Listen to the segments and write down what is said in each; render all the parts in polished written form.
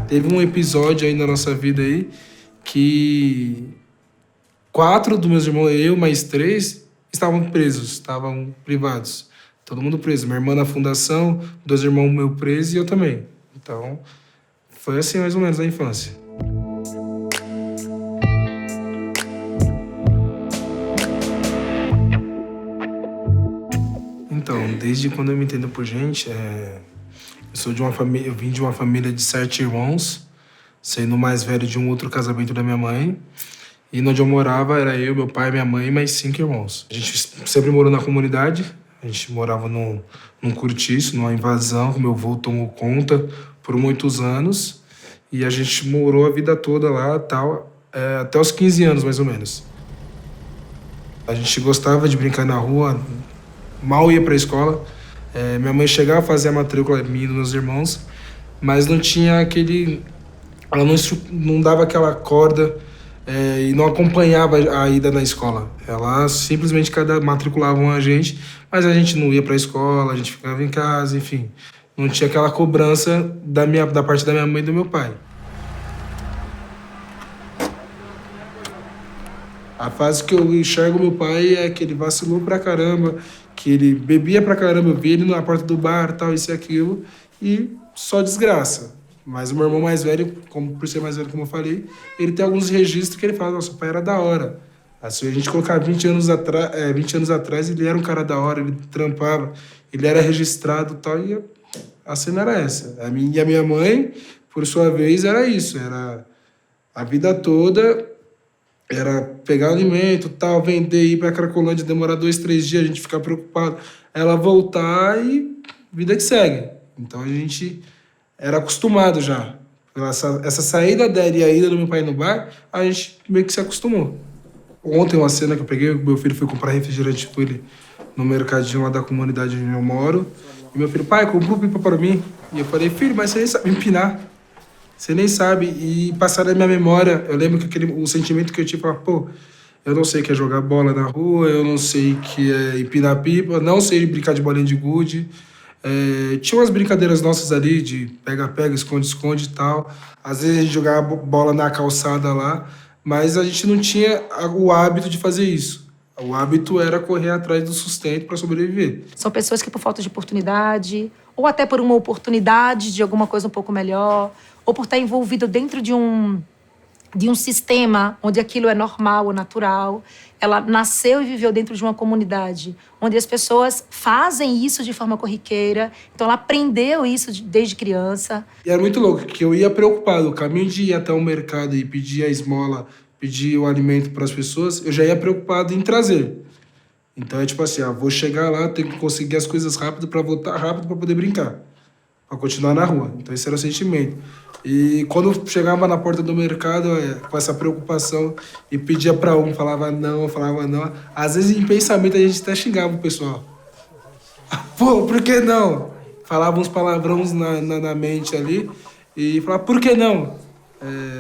Teve um episódio aí na nossa vida aí que 4 dos meus irmãos, eu mais 3, estavam presos, estavam privados. Todo mundo preso. Minha irmã na fundação, 2 irmãos meus presos e eu também. Então, foi assim mais ou menos a infância. Então, desde quando eu me entendo por gente, eu vim de uma família de 7 irmãos, sendo o mais velho de um outro casamento da minha mãe. E onde eu morava era eu, meu pai, minha mãe e mais 5 irmãos. A gente sempre morou na comunidade, a gente morava num cortiço, numa invasão, que meu avô tomou conta por muitos anos. E a gente morou a vida toda lá, tal, até os 15 anos, mais ou menos. A gente gostava de brincar na rua, mal ia pra escola. Minha mãe chegava a fazer a matrícula minha e dos meus irmãos, mas não tinha aquele... Ela não dava aquela corda e não acompanhava a ida na escola. Ela simplesmente matriculavam a gente, mas a gente não ia pra escola, a gente ficava em casa, enfim. Não tinha aquela cobrança da parte da minha mãe e do meu pai. A fase que eu enxergo meu pai é que ele vacilou pra caramba, que ele bebia pra caramba, eu vi ele na porta do bar, tal, isso e aquilo, e só desgraça. Mas o meu irmão mais velho, por ser mais velho, como eu falei, ele tem alguns registros que ele fala, nossa, o pai era da hora. Se a gente colocar 20 anos atrás, ele era um cara da hora, ele trampava, ele era registrado e tal, e a cena era essa. A minha mãe, por sua vez, era isso, era a vida toda... Era pegar alimento, tal, vender, ir pra Cracolândia, demorar 2, 3 dias, a gente ficar preocupado. Ela voltar e vida que segue. Então a gente era acostumado já. Essa saída dela e a ida do meu pai no bar, a gente meio que se acostumou. Ontem uma cena que eu peguei, meu filho foi comprar refrigerante com ele no mercadinho lá da comunidade onde eu moro. E meu filho, pai, comprou pipa para mim. E eu falei, filho, mas você nem sabe empinar. Você nem sabe. E passar na minha memória, eu lembro que o sentimento que eu tive, pô, eu não sei o que é jogar bola na rua, eu não sei o que é empinar pipa, não sei brincar de bolinha de gude. Tinha umas brincadeiras nossas ali de pega-pega, esconde-esconde e tal. Às vezes a gente jogava bola na calçada lá, mas a gente não tinha o hábito de fazer isso. O hábito era correr atrás do sustento para sobreviver. São pessoas que por falta de oportunidade, ou até por uma oportunidade de alguma coisa um pouco melhor, ou por estar envolvido dentro de um sistema onde aquilo é normal ou natural. Ela nasceu e viveu dentro de uma comunidade onde as pessoas fazem isso de forma corriqueira. Então, ela aprendeu isso desde criança. E era muito louco, que eu ia preocupado. O caminho de ir até o mercado e pedir a esmola, pedir o alimento para as pessoas, eu já ia preocupado em trazer. Então, é tipo assim, vou chegar lá, tenho que conseguir as coisas rápido para voltar rápido para poder brincar. Para continuar na rua. Então, esse era o sentimento. E quando eu chegava na porta do mercado, com essa preocupação, e pedia para um, falava não. Às vezes, em pensamento, a gente até xingava o pessoal. Pô, por que não? Falava uns palavrões na mente ali, e falava, por que não?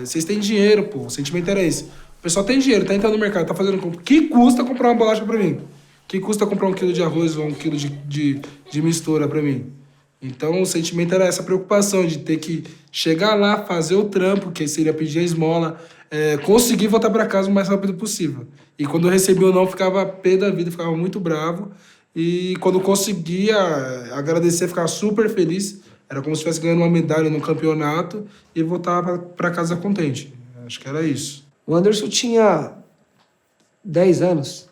Vocês têm dinheiro, pô. O sentimento era esse. O pessoal tem dinheiro, tá entrando no mercado, tá fazendo compra. Que custa comprar uma bolacha para mim? Que custa comprar 1 quilo de arroz ou 1 quilo de mistura para mim? Então, o sentimento era essa preocupação de ter que chegar lá, fazer o trampo, que seria pedir a esmola, conseguir voltar para casa o mais rápido possível. E quando eu recebi o não, eu ficava pé da vida, ficava muito bravo. E quando conseguia agradecer, ficava super feliz. Era como se estivesse ganhando uma medalha no campeonato e voltava para casa contente. Acho que era isso. O Anderson tinha 10 anos.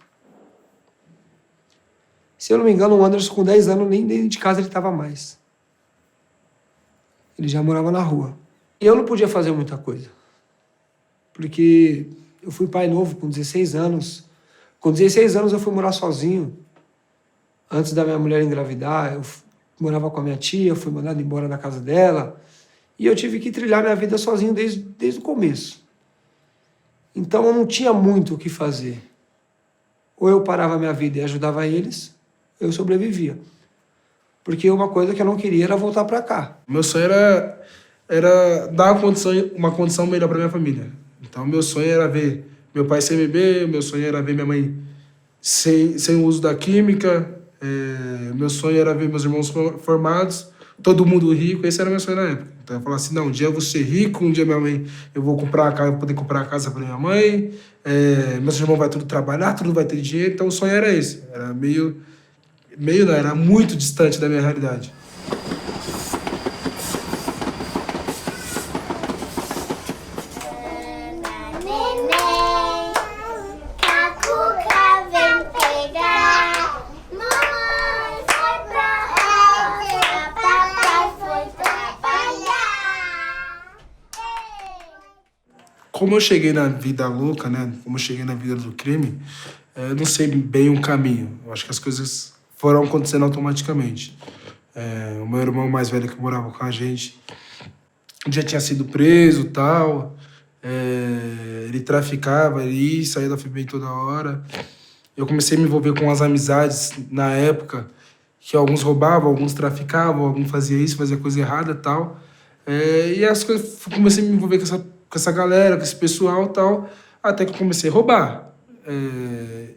Se eu não me engano, o Anderson com 10 anos, nem dentro de casa ele estava mais. Ele já morava na rua. E eu não podia fazer muita coisa. Porque eu fui pai novo com 16 anos. Com 16 anos eu fui morar sozinho. Antes da minha mulher engravidar, eu morava com a minha tia, fui mandado embora da casa dela. E eu tive que trilhar minha vida sozinho desde o começo. Então eu não tinha muito o que fazer. Ou eu parava minha vida e ajudava eles, eu sobrevivia. Porque uma coisa que eu não queria era voltar para cá. Meu sonho era dar uma condição melhor para minha família. Então, meu sonho era ver meu pai sem beber, meu sonho era ver minha mãe sem o uso da química, meu sonho era ver meus irmãos formados, todo mundo rico, esse era o meu sonho na época. Então eu falava assim, não, um dia eu vou ser rico, um dia minha mãe, eu vou comprar a casa, poder comprar a casa para minha mãe, meus irmãos vai tudo trabalhar, tudo vai ter dinheiro, então o sonho era esse. Era meio não, era muito distante da minha realidade. Como eu cheguei na vida louca, né? Como eu cheguei na vida do crime, eu não sei bem o caminho. Eu acho que as coisas foram acontecendo automaticamente. O meu irmão mais velho que morava com a gente já tinha sido preso e tal. Ele traficava, ele ia e saía da FEBEM toda hora. Eu comecei a me envolver com as amizades na época, que alguns roubavam, alguns traficavam, alguns faziam isso, fazia coisa errada e tal. E as coisas, comecei a me envolver com essa galera, com esse pessoal e tal, até que eu comecei a roubar.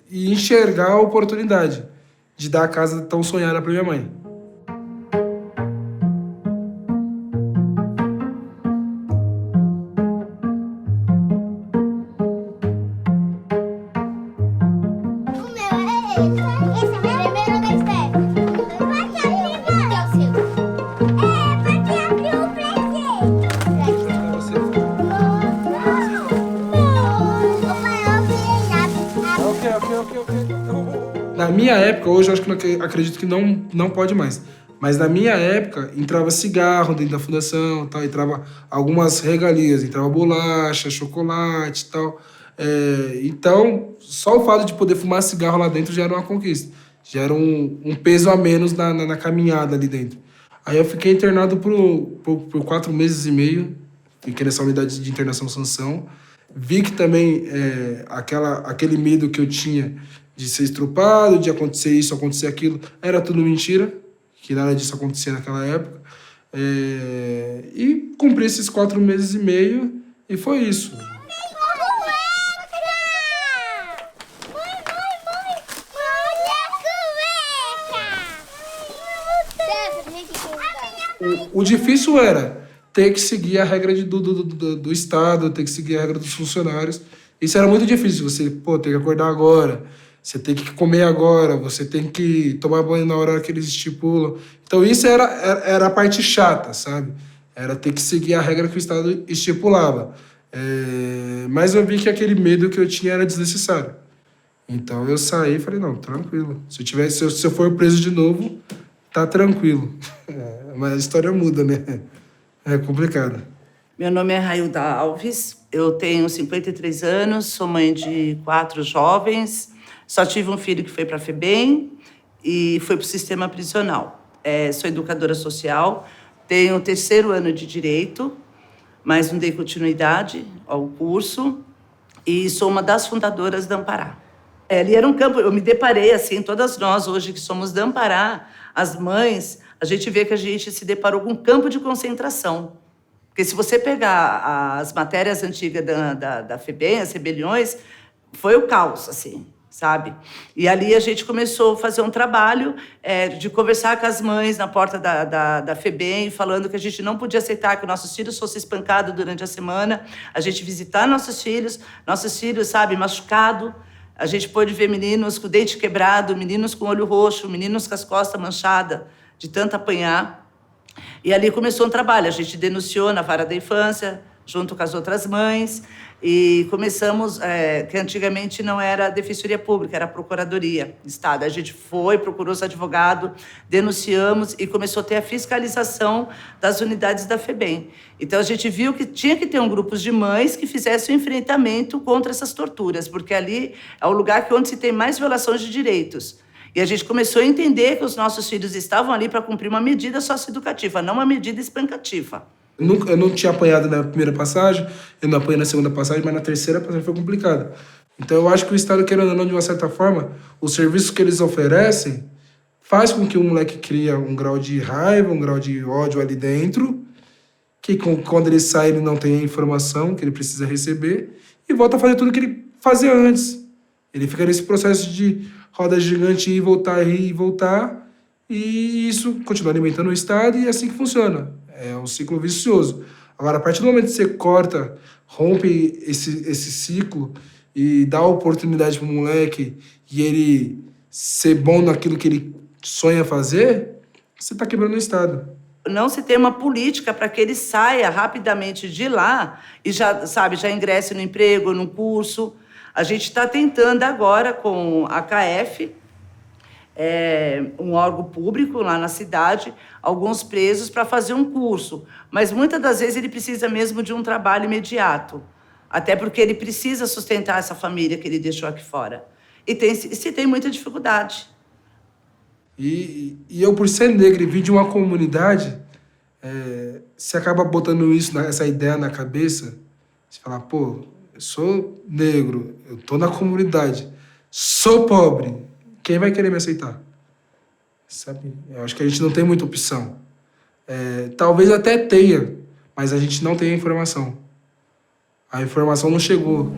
E enxergar a oportunidade de dar a casa tão sonhada para minha mãe. Na minha época, hoje eu acho que acredito que não pode mais. Mas na minha época, entrava cigarro dentro da fundação, tal, entrava algumas regalias, entrava bolacha, chocolate e tal. Então, só o fato de poder fumar cigarro lá dentro já era uma conquista. Já era um peso a menos na caminhada ali dentro. Aí eu fiquei internado por 4 meses e meio, fiquei nessa unidade de internação sanção. Vi que também aquele medo que eu tinha de ser estrupado, de acontecer isso, acontecer aquilo, era tudo mentira, que nada disso acontecia naquela época. E cumpri esses 4 meses e meio e foi isso. O difícil era ter que seguir a regra do Estado, ter que seguir a regra dos funcionários. Isso era muito difícil, você tem que acordar agora, você tem que comer agora, você tem que tomar banho na hora que eles estipulam. Então isso era a parte chata, sabe? Era ter que seguir a regra que o Estado estipulava. Mas eu vi que aquele medo que eu tinha era desnecessário. Então eu saí e falei, não, tranquilo. Se eu for preso de novo, tá tranquilo. Mas a história muda, né? É complicado. Meu nome é Railda Alves, eu tenho 53 anos, sou mãe de 4 jovens, só tive um filho que foi para a FEBEM e foi para o sistema prisional. Sou educadora social, tenho o 3º ano de Direito, mas não dei continuidade ao curso e sou uma das fundadoras da Ampará. Ali era um campo, eu me deparei, assim, todas nós hoje que somos da Ampará, as mães, a gente vê que a gente se deparou com um campo de concentração. Porque se você pegar as matérias antigas da FEBEM, as rebeliões, foi o caos, assim, sabe? E ali a gente começou a fazer um trabalho de conversar com as mães na porta da FEBEM, falando que a gente não podia aceitar que nossos filhos fossem espancados durante a semana, a gente visitar nossos filhos, sabe, machucado. A gente pôde ver meninos com o dente quebrado, meninos com o olho roxo, meninos com as costas manchadas, de tanto apanhar. E ali começou um trabalho. A gente denunciou na vara da infância, junto com as outras mães, e começamos, que antigamente não era a Defensoria Pública, era a Procuradoria do Estado. A gente procurou os advogados, denunciamos e começou a ter a fiscalização das unidades da FEBEM. Então, a gente viu que tinha que ter um grupo de mães que fizesse o enfrentamento contra essas torturas, porque ali é o lugar onde se tem mais violações de direitos. E a gente começou a entender que os nossos filhos estavam ali para cumprir uma medida socioeducativa, não uma medida espancativa. Eu não tinha apanhado na primeira passagem, eu não apanhei na segunda passagem, mas na terceira passagem foi complicado. Então eu acho que o Estado, querendo ou não, de uma certa forma, os serviços que eles oferecem faz com que o moleque crie um grau de raiva, um grau de ódio ali dentro, que quando ele sai ele não tem a informação que ele precisa receber e volta a fazer tudo que ele fazia antes. Ele fica nesse processo de roda gigante, ir e voltar, e isso continua alimentando o Estado e é assim que funciona. É um ciclo vicioso. Agora, a partir do momento que você corta, rompe esse ciclo e dá a oportunidade para o moleque e ele ser bom naquilo que ele sonha fazer, você está quebrando o Estado. Não se tem uma política para que ele saia rapidamente de lá e já, sabe, já ingresse no emprego, no curso. A gente está tentando agora com a KF, um órgão público lá na cidade, alguns presos para fazer um curso. Mas muitas das vezes ele precisa mesmo de um trabalho imediato, até porque ele precisa sustentar essa família que ele deixou aqui fora. E se tem muita dificuldade. E eu, por ser negro e vir de uma comunidade, você acaba botando essa ideia na cabeça. Você fala, pô, eu sou negro, eu tô na comunidade, sou pobre, quem vai querer me aceitar? Sabe? Eu acho que a gente não tem muita opção. Talvez até tenha, mas a gente não tem a informação. A informação não chegou.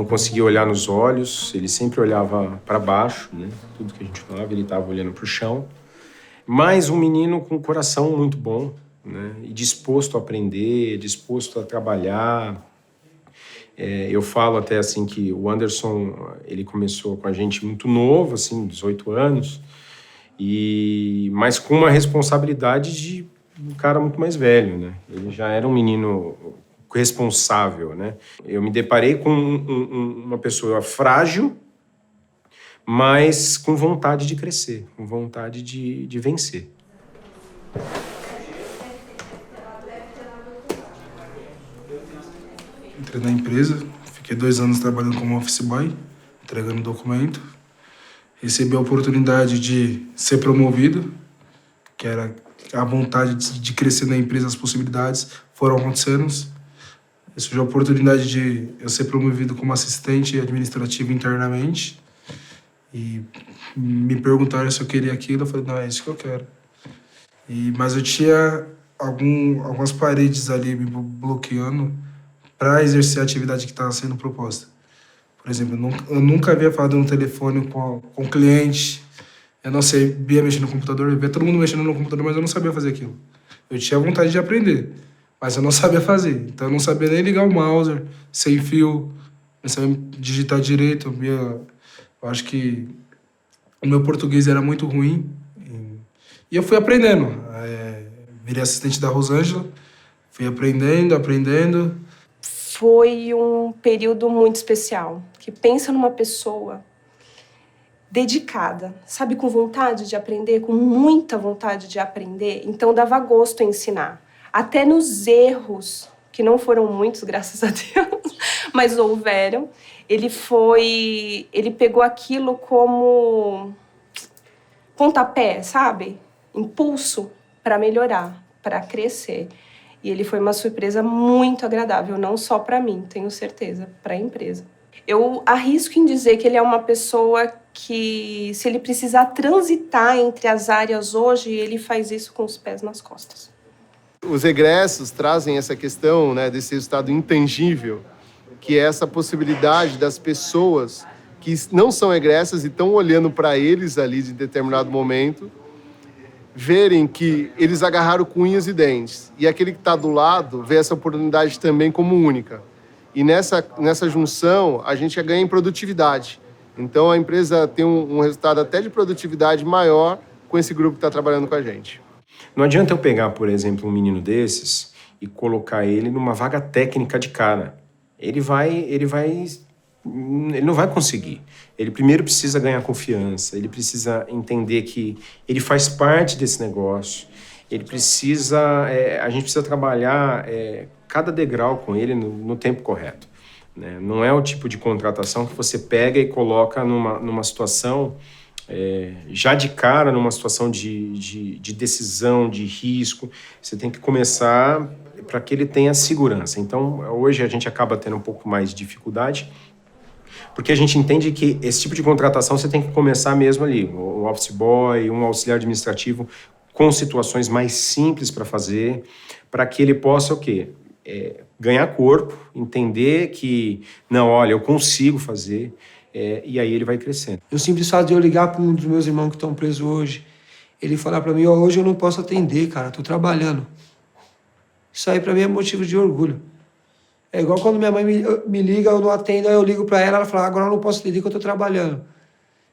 Conseguia olhar nos olhos, ele sempre olhava para baixo, né? Tudo que a gente falava, ele estava olhando para o chão. Mas um menino com um coração muito bom, né? E disposto a aprender, disposto a trabalhar. Eu falo até assim que o Anderson, ele começou com a gente muito novo, assim, 18 anos, mas com uma responsabilidade de um cara muito mais velho, né? Ele já era um menino responsável, né? Eu me deparei com uma pessoa frágil, mas com vontade de crescer, com vontade de vencer. Entrei na empresa, fiquei 2 anos trabalhando como office boy, entregando documento. Recebi a oportunidade de ser promovido, que era a vontade de crescer na empresa, as possibilidades foram acontecendo. Surgiu a oportunidade de eu ser promovido como assistente administrativo internamente. E me perguntaram se eu queria aquilo. Eu falei, não, é isso que eu quero. Mas eu tinha algumas paredes ali me bloqueando para exercer a atividade que estava sendo proposta. Por exemplo, eu nunca havia falado no telefone com cliente. Eu não sabia mexer no computador. Eu via todo mundo mexendo no computador, mas eu não sabia fazer aquilo. Eu tinha vontade de aprender, mas eu não sabia fazer. Então, eu não sabia nem ligar o mouse, sem fio, não sabia digitar direito. Eu acho que o meu português era muito ruim. E eu fui aprendendo. Virei assistente da Rosângela, fui aprendendo. Foi um período muito especial, que pensa numa pessoa dedicada, sabe, com vontade de aprender, com muita vontade de aprender. Então, dava gosto em ensinar. Até nos erros, que não foram muitos, graças a Deus, mas houveram, ele pegou aquilo como pontapé, sabe? Impulso para melhorar, para crescer. E ele foi uma surpresa muito agradável, não só para mim, tenho certeza, para a empresa. Eu arrisco em dizer que ele é uma pessoa que, se ele precisar transitar entre as áreas hoje, ele faz isso com os pés nas costas. Os egressos trazem essa questão, né, desse resultado intangível, que é essa possibilidade das pessoas que não são egressas e estão olhando para eles ali de determinado momento, verem que eles agarraram com unhas e dentes. E aquele que está do lado vê essa oportunidade também como única. E nessa junção, a gente ganha em produtividade. Então, a empresa tem um resultado até de produtividade maior com esse grupo que está trabalhando com a gente. Não adianta eu pegar, por exemplo, um menino desses e colocar ele numa vaga técnica de cara. Ele não vai conseguir. Ele primeiro precisa ganhar confiança, ele precisa entender que ele faz parte desse negócio, ele precisa, a gente precisa trabalhar cada degrau com ele no tempo correto, né? Não é o tipo de contratação que você pega e coloca numa situação, já de cara, numa situação de decisão, de risco. Você tem que começar para que ele tenha segurança. Então, hoje a gente acaba tendo um pouco mais de dificuldade, porque a gente entende que esse tipo de contratação você tem que começar mesmo ali, um office boy, um auxiliar administrativo, com situações mais simples para fazer, para que ele possa o quê? Ganhar corpo, entender que, não, olha, eu consigo fazer, e aí ele vai crescendo. O simples fato de eu ligar para um dos meus irmãos que estão presos hoje, ele falar para mim, ó, hoje eu não posso atender, cara, tô trabalhando. Isso aí para mim é motivo de orgulho. É igual quando minha mãe me liga, eu não atendo, aí eu ligo para ela fala, agora eu não posso atender que eu tô trabalhando.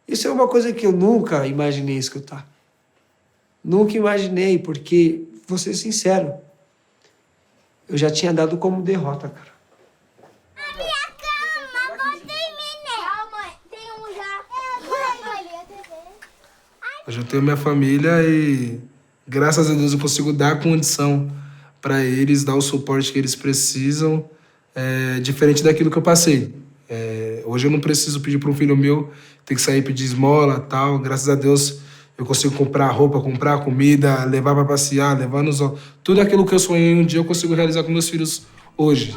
Isso é uma coisa que eu nunca imaginei escutar. Nunca imaginei, porque, vou ser sincero, eu já tinha dado como derrota, cara. A minha cama, bota em mim, né? Calma, tem um já. Eu já tenho minha família e, graças a Deus, eu consigo dar condição para eles, dar o suporte que eles precisam, diferente daquilo que eu passei. Hoje eu não preciso pedir para um filho meu ter que sair pedir esmola, tal. Graças a Deus eu consigo comprar roupa, comprar comida, levar para passear, levar nos... Tudo aquilo que eu sonhei um dia eu consigo realizar com meus filhos hoje.